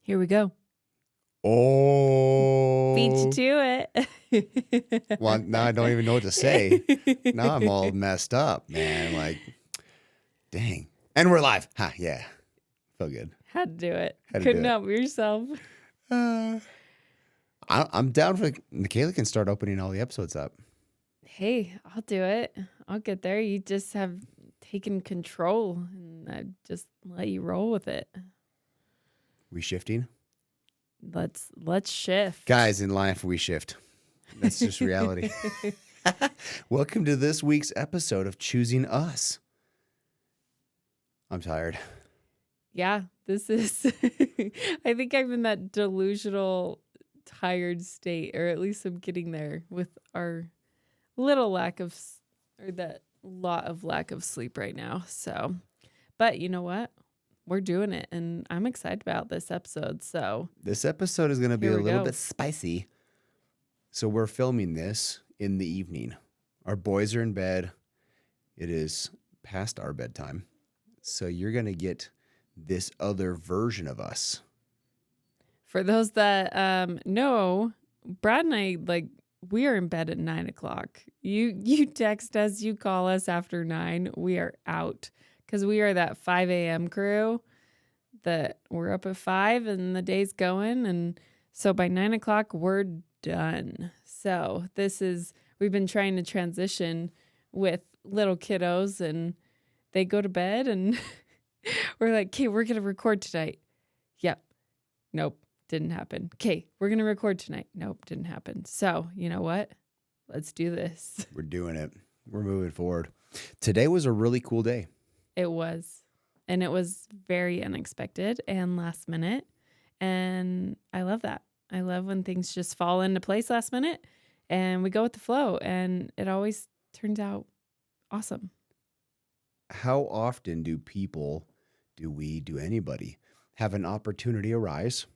Here we go. Beat you Oh. to it. Well, now I don't even know what to say. Now I'm all messed up, man. Like, dang. And we're live. Ha, yeah. Felt good. Had to do it. Had to Couldn't do it. help yourself. I'm down for Michaela can start opening all the episodes up. Hey, I'll do it. I'll get there. You just have taken control and I just let you roll with it. We shifting? Let's shift. Guys, in life, we shift. That's just reality. Welcome to this week's episode of Choosing Us. I'm tired. Yeah, this is I think I'm in that delusional tired state, or at least I'm getting there with our little lack of that lot of lack of sleep right now. So, but you know what? We're doing it and I'm excited about this episode. So, This episode is going to be Here a we little go. bit spicy. So we're filming this in the evening. Our boys are in bed. It is past our bedtime. So you're going to get this other version of us. for those that know, Brad and I, we are in bed at 9:00. You text us, you call us after 9. We are out because we are that 5 a.m. crew that we're up at 5 and the day's going. And so by 9:00, we're done. So we've been trying to transition with little kiddos and they go to bed and we're like, okay, we're going to record tonight. Yep. Nope. Didn't happen. Okay, we're going to record tonight. Nope. Didn't happen. So you know what? Let's do this. We're doing it. We're moving forward. Today was a really cool day. It was. And it was very unexpected and last minute. And I love that. I love when things just fall into place last minute and we go with the flow. And it always turns out awesome. How often do anybody have an opportunity arise?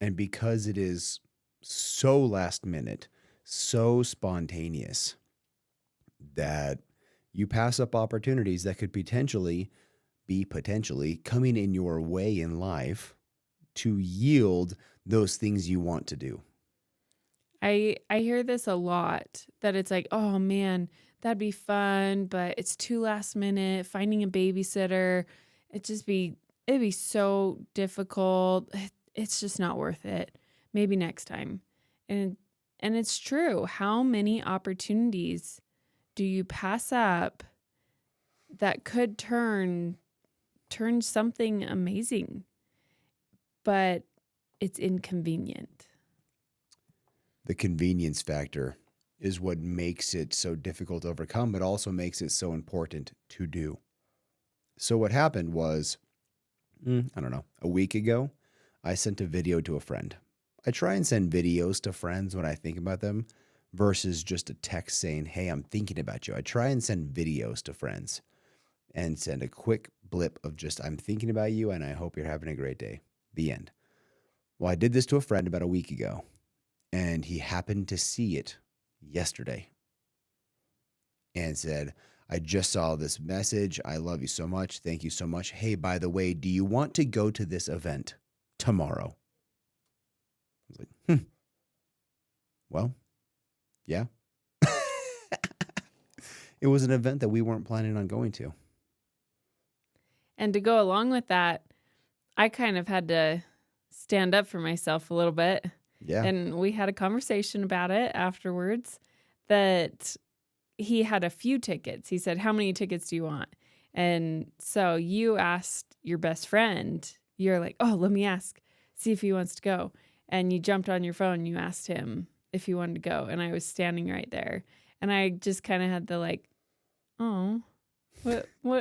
And because it is so last minute, so spontaneous, that you pass up opportunities that could potentially coming in your way in life to yield those things you want to do. I hear this a lot that it's like, oh man, that'd be fun, but it's too last minute. Finding a babysitter, it'd be so difficult. It's just not worth it. Maybe next time. And it's true. How many opportunities do you pass up that could turn something amazing, but it's inconvenient? The convenience factor is what makes it so difficult to overcome, but also makes it so important to do. So what happened was, I don't know, a week ago, I sent a video to a friend. I try and send videos to friends when I think about them versus just a text saying, hey, I'm thinking about you. I try and send videos to friends and send a quick blip of just, I'm thinking about you and I hope you're having a great day. The end. Well, I did this to a friend about a week ago. And he happened to see it yesterday and said, I just saw this message. I love you so much. Thank you so much. Hey, by the way, do you want to go to this event tomorrow? I was like, well, yeah. It was an event that we weren't planning on going to. And to go along with that, I kind of had to stand up for myself a little bit. Yeah. And we had a conversation about it afterwards that he had a few tickets. He said, how many tickets do you want? And so you asked your best friend, you're like, oh, let me ask, see if he wants to go. And you jumped on your phone and you asked him if he wanted to go. And I was standing right there. And I just kind of had the like, oh, what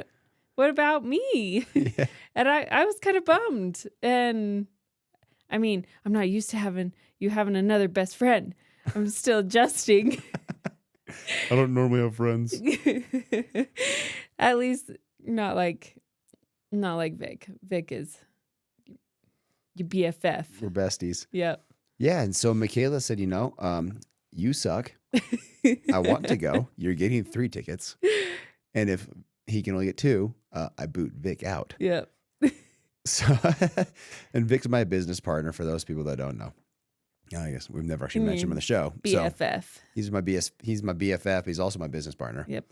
about me? Yeah. And I was kind of bummed. And I mean, I'm not used to having another best friend. I'm still adjusting. I don't normally have friends. At least not like Vic. Vic is your BFF. We're besties. Yep. Yeah. And so Michaela said, you suck. I want to go. You're getting 3 tickets. And if he can only get 2, I boot Vic out. Yep. So, and Vic's my business partner for those people that don't know. I guess we've never actually mentioned him on Your the show. So BFF. he's my BFF. He's also my business partner. Yep.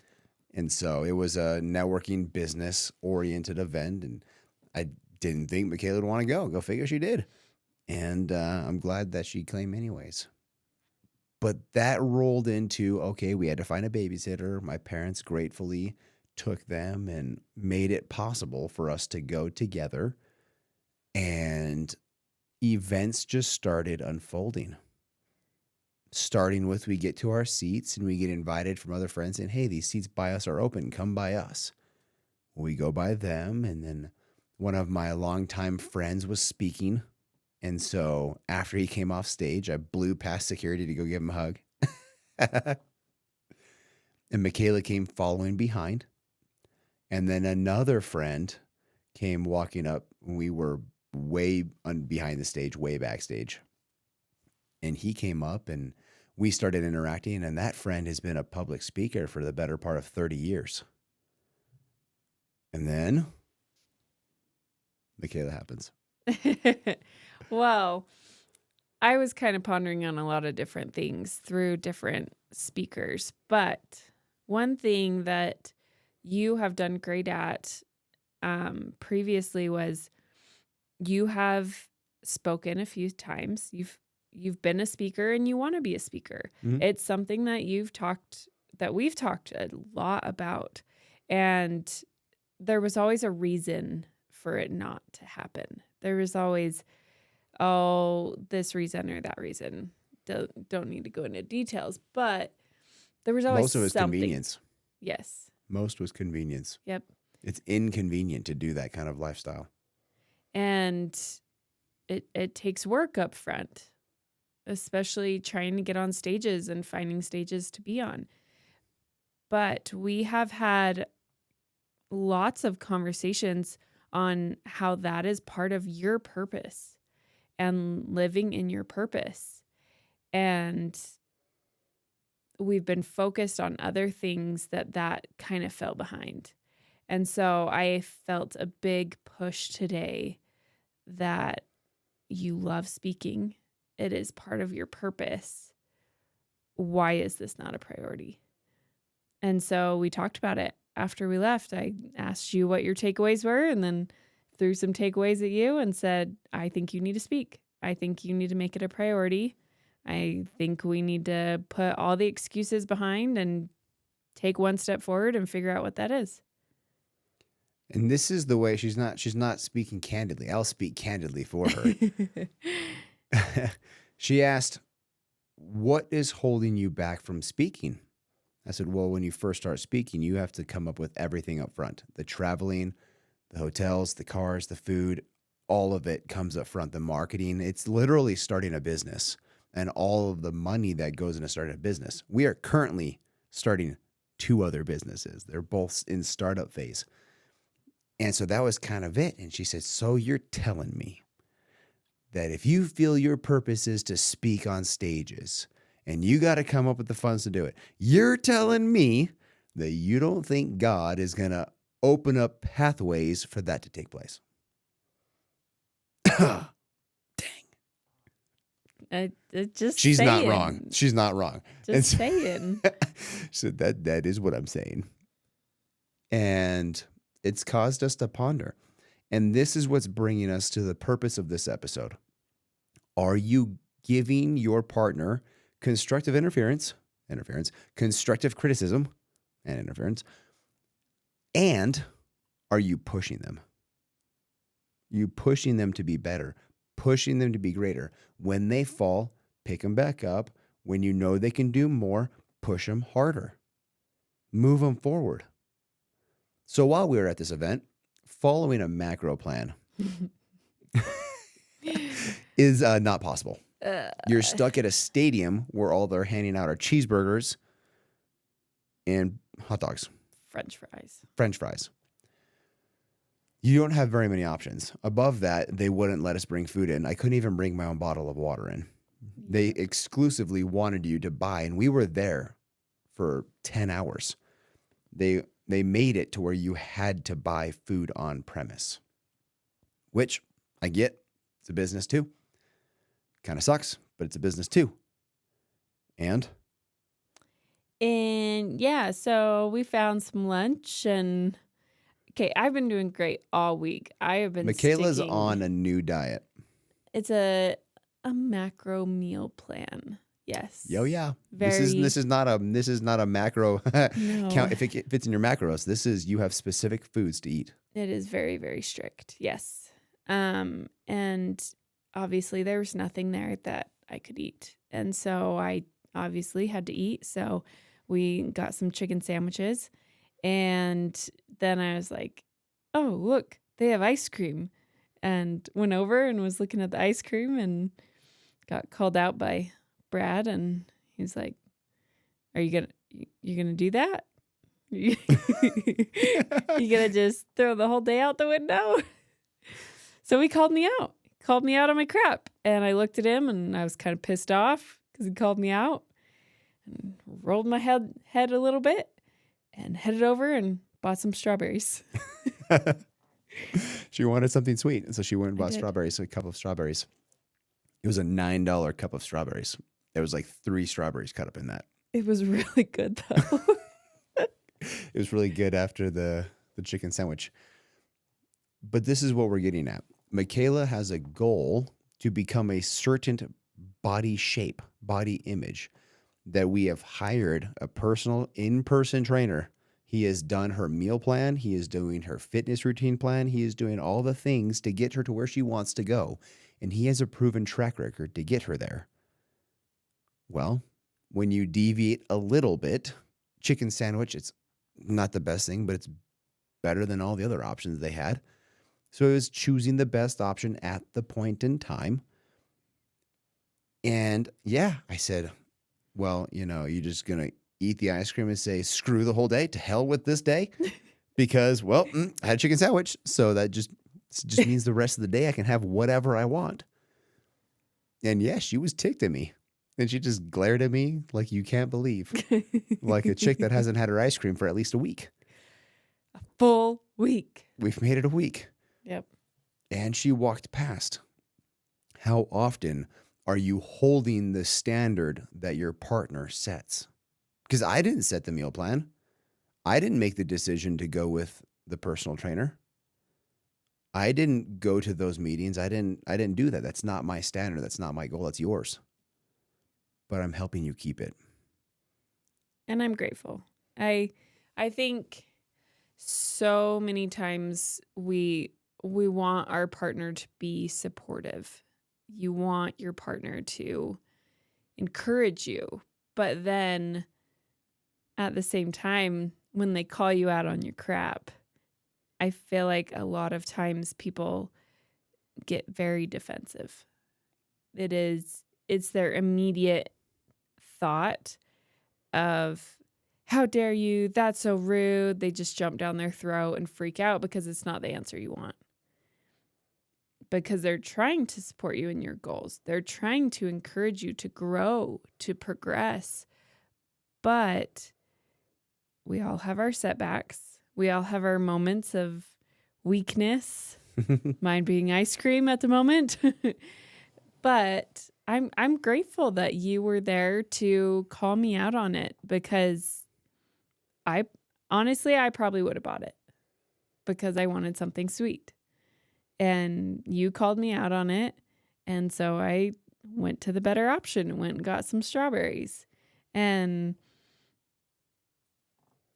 And so it was a networking business oriented event. And I didn't think Michaela would want to go. Go figure, she did. And I'm glad that she came anyways. But that rolled into, okay, we had to find a babysitter. My parents gratefully took them and made it possible for us to go together. And events just started unfolding. Starting with, we get to our seats and we get invited from other friends saying, hey, these seats by us are open. Come by us. We go by them. And then one of my longtime friends was speaking. And so after he came off stage, I blew past security to go give him a hug. And Michaela came following behind. And then another friend came walking up. We were way behind the stage, way backstage. And he came up and we started interacting. And that friend has been a public speaker for the better part of 30 years. And then Michaela happens. Well, I was kind of pondering on a lot of different things through different speakers. But one thing that you have done great at previously was you have spoken a few times. You've been a speaker and you want to be a speaker. Mhm. It's something that we've talked a lot about. And there was always a reason for it not to happen. There was always, oh, this reason or that reason. Don't need to go into details, but there was always Most of it was something. convenience. Yes. Most was convenience. Yep. It's inconvenient to do that kind of lifestyle. And it takes work up front, especially trying to get on stages and finding stages to be on. But we have had lots of conversations on how that is part of your purpose and living in your purpose. And we've been focused on other things that kind of fell behind. And so I felt a big push today that you love speaking. It is part of your purpose. Why is this not a priority? And so we talked about it after we left. I asked you what your takeaways were and then threw some takeaways at you and said, I think you need to speak. I think you need to make it a priority. I think we need to put all the excuses behind and take one step forward and figure out what that is. And this is the way she's not speaking candidly. I'll speak candidly for her. She asked, what is holding you back from speaking? I said, well, when you first start speaking, you have to come up with everything up front. The traveling, the hotels, the cars, the food, all of it comes up front. The marketing, it's literally starting a business and all of the money that goes into starting a business. We are currently starting 2 other businesses. They're both in startup phase. And so that was kind of it. And she said, so you're telling me that if you feel your purpose is to speak on stages and you got to come up with the funds to do it, you're telling me that you don't think God is going to open up pathways for that to take place. Dang. Just She's saying. not wrong. She's not wrong. Just saying. So that is what I'm saying. And it's caused us to ponder. And this is what's bringing us to the purpose of this episode. Are you giving your partner constructive interference, constructive criticism, and interference? And are you pushing them? You pushing them to be better, pushing them to be greater. When they fall, pick them back up. When you know they can do more, push them harder. Move them forward. So while we were at this event, following a macro plan is not possible. You're stuck at a stadium where all they're handing out are cheeseburgers and hot dogs. French fries. You don't have very many options. Above that, they wouldn't let us bring food in. I couldn't even bring my own bottle of water in. They exclusively wanted you to buy, and we were there for 10 hours. They made it to where you had to buy food on premise. which I get. It's a business too. Kind of sucks, but it's a business too. And yeah, so we found some lunch and okay, I've been doing great all week. I have been Michaela's sticking. on a new diet. It's a macro meal plan. Yes. Yo, yeah. Very. This is not a macro No, count. If it fits in your macros, this is you have specific foods to eat. it is very, very strict. Yes. And obviously there was nothing there that I could eat. And so I obviously had to eat. So we got some chicken sandwiches. And then I was like, oh, look, they have ice cream. And went over and was looking at the ice cream and got called out by Brad. And he's like, are you gonna do that? You gonna just throw the whole day out the window? So he called me out. Called me out on my crap. And I looked at him and I was kind of pissed off because he called me out and rolled my head a little bit and headed over and bought some strawberries. She wanted something sweet, and so she went and I bought did. strawberries, a cup of strawberries. It was a $9 cup of strawberries. There was like 3 strawberries cut up in that. It was really good though. It was really good after the chicken sandwich. But this is what we're getting at. Michaela has a goal to become a certain body shape, body image, that we have hired a personal in-person trainer. He has done her meal plan. He is doing her fitness routine plan. He is doing all the things to get her to where she wants to go. And he has a proven track record to get her there. Well, when you deviate a little bit, chicken sandwich, it's not the best thing, but it's better than all the other options they had. So it was choosing the best option at the point in time. And yeah, I said, well, you're just going to eat the ice cream and say, screw the whole day, to hell with this day. Because, well, I had a chicken sandwich. So that just means the rest of the day I can have whatever I want. And yeah, she was ticked at me. And she just glared at me like you can't believe. Like a chick that hasn't had her ice cream for at least a week. A full week. We've made it a week. Yep. And she walked past. How often are you holding the standard that your partner sets? Because I didn't set the meal plan. I didn't make the decision to go with the personal trainer. I didn't go to those meetings. I didn't do that. That's not my standard. That's not my goal. That's yours. But I'm helping you keep it. And I'm grateful. I think so many times we want our partner to be supportive. You want your partner to encourage you, but then at the same time, when they call you out on your crap, I feel like a lot of times people get very defensive. It's their immediate thought of, how dare you? That's so rude. They just jump down their throat and freak out because it's not the answer you want. Because they're trying to support you in your goals. They're trying to encourage you to grow, to progress. But we all have our setbacks. We all have our moments of weakness. Mine being ice cream at the moment. But I'm grateful that you were there to call me out on it, because I probably would have bought it because I wanted something sweet. And you called me out on it. And so I went to the better option and went and got some strawberries. And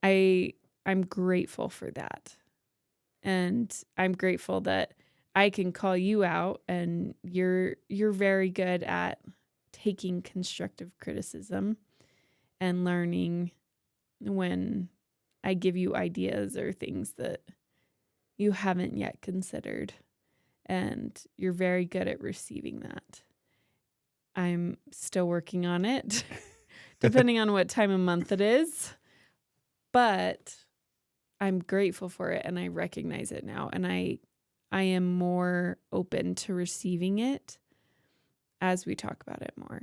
I'm grateful for that. And I'm grateful that I can call you out, and you're very good at taking constructive criticism and learning when I give you ideas or things that you haven't yet considered. And you're very good at receiving that. I'm still working on it, depending on what time of month it is. But I'm grateful for it, and I recognize it now. And I am more open to receiving it as we talk about it more.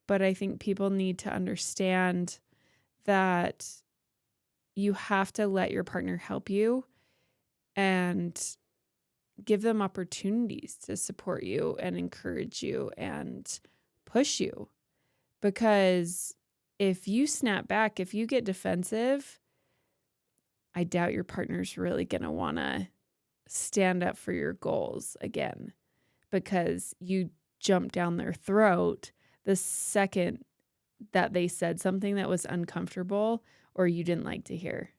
But I think people need to understand that you have to let your partner help you, and give them opportunities to support you and encourage you and push you. Because if you snap back, if you get defensive, I doubt your partner's really going to want to stand up for your goals again, because you jumped down their throat the second that they said something that was uncomfortable or you didn't like to hear.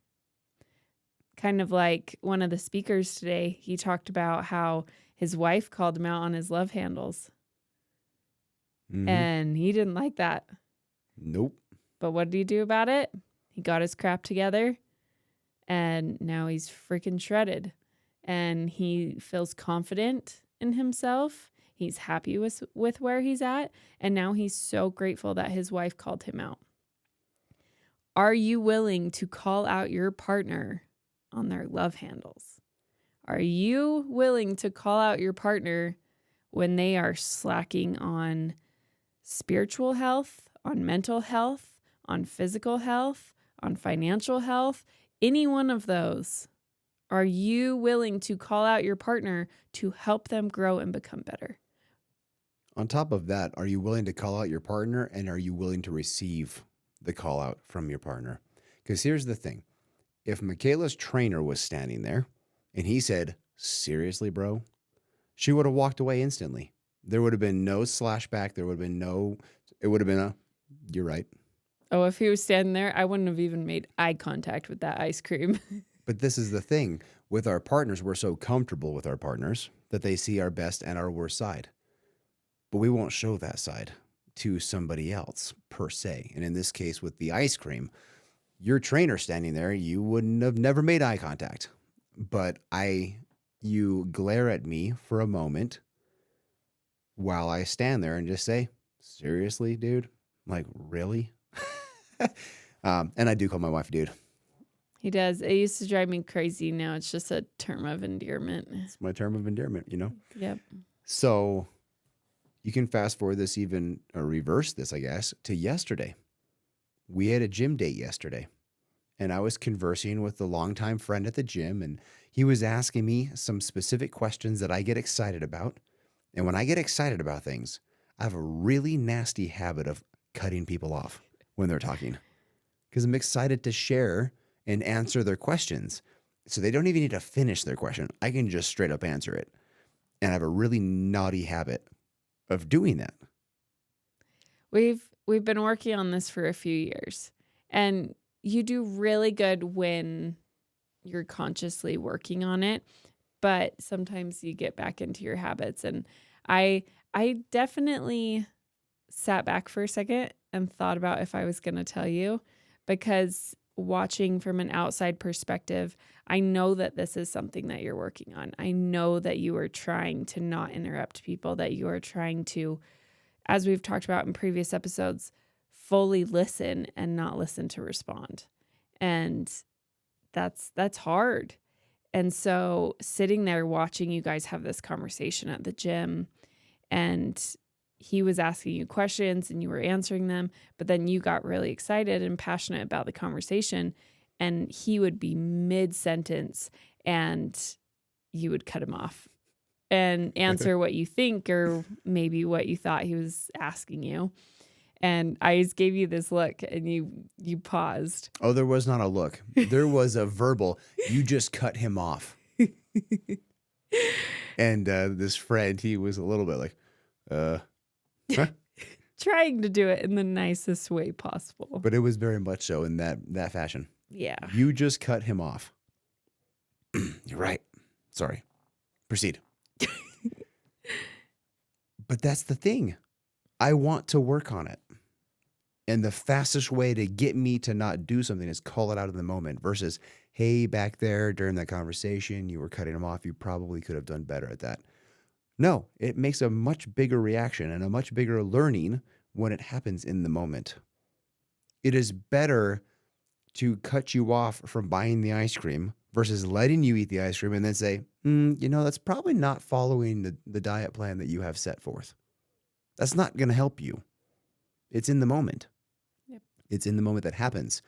Kind of like one of the speakers today, he talked about how his wife called him out on his love handles, and he didn't like that. Nope. But what did he do about it? He got his crap together, and now he's freaking shredded, and he feels confident in himself. He's happy with where he's at, and now he's so grateful that his wife called him out. Are you willing to call out your partner on their love handles? Are you willing to call out your partner when they are slacking on spiritual health, on mental health, on physical health, on financial health, any one of those? Are you willing to call out your partner to help them grow and become better? On top of that, are you willing to call out your partner, and are you willing to receive the call out from your partner? Because here's the thing. If Michaela's trainer was standing there and he said, seriously, bro, she would have walked away instantly. There would have been no slashback. There would have been it would have been you're right. Oh, if he was standing there, I wouldn't have even made eye contact with that ice cream. But this is the thing. With our partners, we're so comfortable with our partners that they see our best and our worst side. But we won't show that side to somebody else per se. And in this case, with the ice cream, your trainer standing there, you wouldn't have never made eye contact. But you glare at me for a moment while I stand there and just say, seriously, dude? Like, really? And I do call my wife dude. He does. It used to drive me crazy. Now it's just a term of endearment. It's my term of endearment, Yep. So you can fast forward this or reverse this, I guess, to yesterday. We had a gym date yesterday, and I was conversing with a longtime friend at the gym, and he was asking me some specific questions that I get excited about. And when I get excited about things, I have a really nasty habit of cutting people off when they're talking, because I'm excited to share and answer their questions. So they don't even need to finish their question. I can just straight up answer it. And I have a really naughty habit of doing that. We've been working on this for a few years, and you do really good when you're consciously working on it, but sometimes you get back into your habits. And I definitely sat back for a second and thought about if I was going to tell you, because watching from an outside perspective, I know that this is something that you're working on. I know that you are trying to not interrupt people, that you are trying to, as we've talked about in previous episodes, fully listen and not listen to respond. And that's hard. And so sitting there watching you guys have this conversation at the gym, and he was asking you questions and you were answering them, but then you got really excited and passionate about the conversation, and he would be mid-sentence and you would cut him off and answer what you think or maybe what you thought he was asking you. And I just gave you this look, and you paused. Oh, there was not a look. There was a verbal, you just cut him off. And this friend, he was a little bit like, huh? Trying to do it in the nicest way possible. But it was very much so in that fashion. Yeah. You just cut him off. You're right. Sorry. Proceed. But that's the thing. I want to work on it. And the fastest way to get me to not do something is call it out in the moment versus, hey, back there during that conversation, you were cutting him off. You probably could have done better at that. No, it makes a much bigger reaction and a much bigger learning when it happens in the moment. It is better to cut you off from buying the ice cream versus letting you eat the ice cream and then say, that's probably not following the diet plan that you have set forth. That's not going to help you. It's in the moment. Yep. It's in the moment that happens.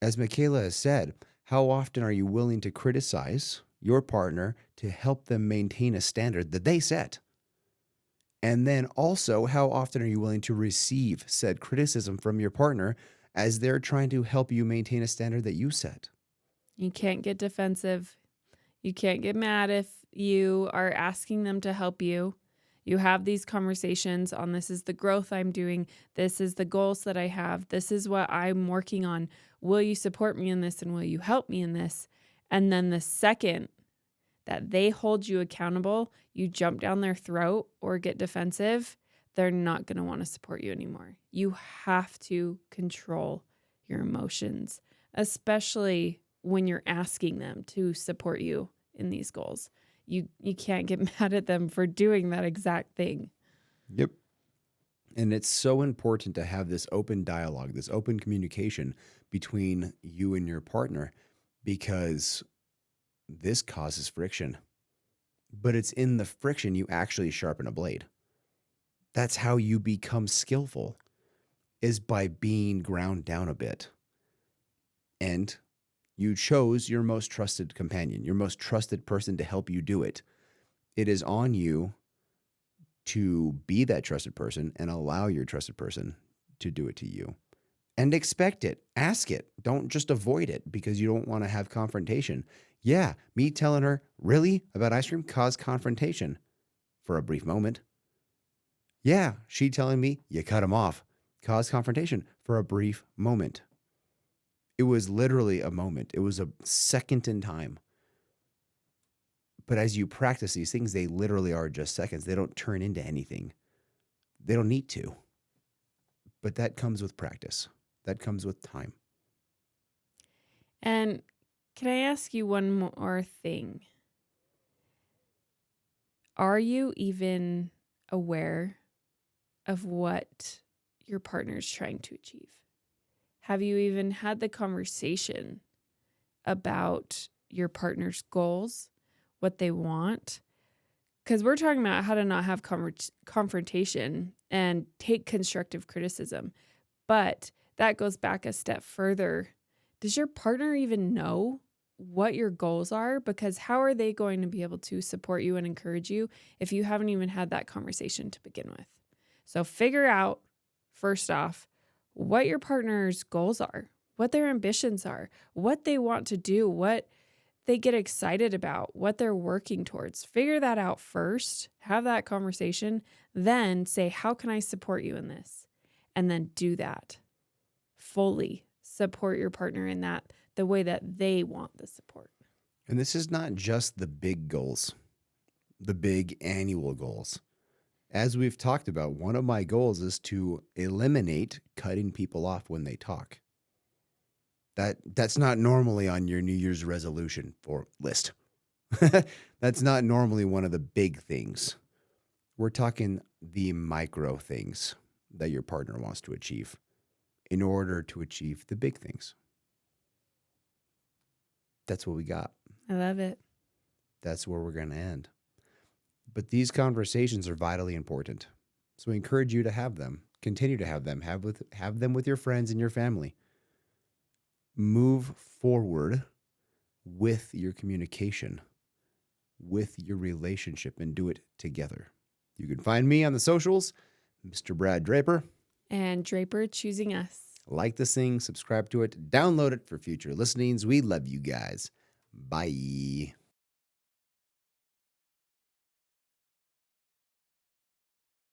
As Michaela has said, how often are you willing to criticize your partner to help them maintain a standard that they set? And then also, how often are you willing to receive said criticism from your partner as they're trying to help you maintain a standard that you set? You can't get defensive. You can't get mad if you are asking them to help you. You have these conversations on this is the growth I'm doing. This is the goals that I have. This is what I'm working on. Will you support me in this and will you help me in this? And then the second that they hold you accountable, you jump down their throat or get defensive, they're not going to want to support you anymore. You have to control your emotions, especially when you're asking them to support you in these goals. You can't get mad at them for doing that exact thing. Yep. And it's so important to have this open dialogue, this open communication between you and your partner, because this causes friction. But it's in the friction you actually sharpen a blade. That's how you become skillful, is by being ground down a bit. And you chose your most trusted companion, your most trusted person to help you do it. It is on you to be that trusted person and allow your trusted person to do it to you. And expect it. Ask it. Don't just avoid it because you don't want to have confrontation. Yeah, me telling her, really, about ice cream caused confrontation for a brief moment. Yeah, she telling me, you cut him off, caused confrontation for a brief moment. It was literally a moment. It was a second in time. But as you practice these things, they literally are just seconds. They don't turn into anything. They don't need to. But that comes with practice. That comes with time. And can I ask you one more thing? Are you even aware of what your partner is trying to achieve? Have you even had the conversation about your partner's goals, what they want? Because we're talking about how to not have confrontation and take constructive criticism. But that goes back a step further. Does your partner even know what your goals are? Because how are they going to be able to support you and encourage you if you haven't even had that conversation to begin with? So figure out, first off, what your partner's goals are, what their ambitions are, what they want to do, what they get excited about, what they're working towards. Figure that out first, have that conversation, then say, how can I support you in this? And then do that. Fully support your partner in that, the way that they want the support. And this is not just the big goals, the big annual goals. As we've talked about, one of my goals is to eliminate cutting people off when they talk. That's not normally on your New Year's resolution or list. That's not normally one of the big things. We're talking the micro things that your partner wants to achieve in order to achieve the big things. That's what we got. I love it. That's where we're going to end. But these conversations are vitally important. So I encourage you to have them. Continue to have them. Have them with your friends and your family. Move forward with your communication, with your relationship, and do it together. You can find me on the socials, Mr. Brad Draper. And Draper choosing us. Like this thing, subscribe to it, download it for future listenings. We love you guys. Bye.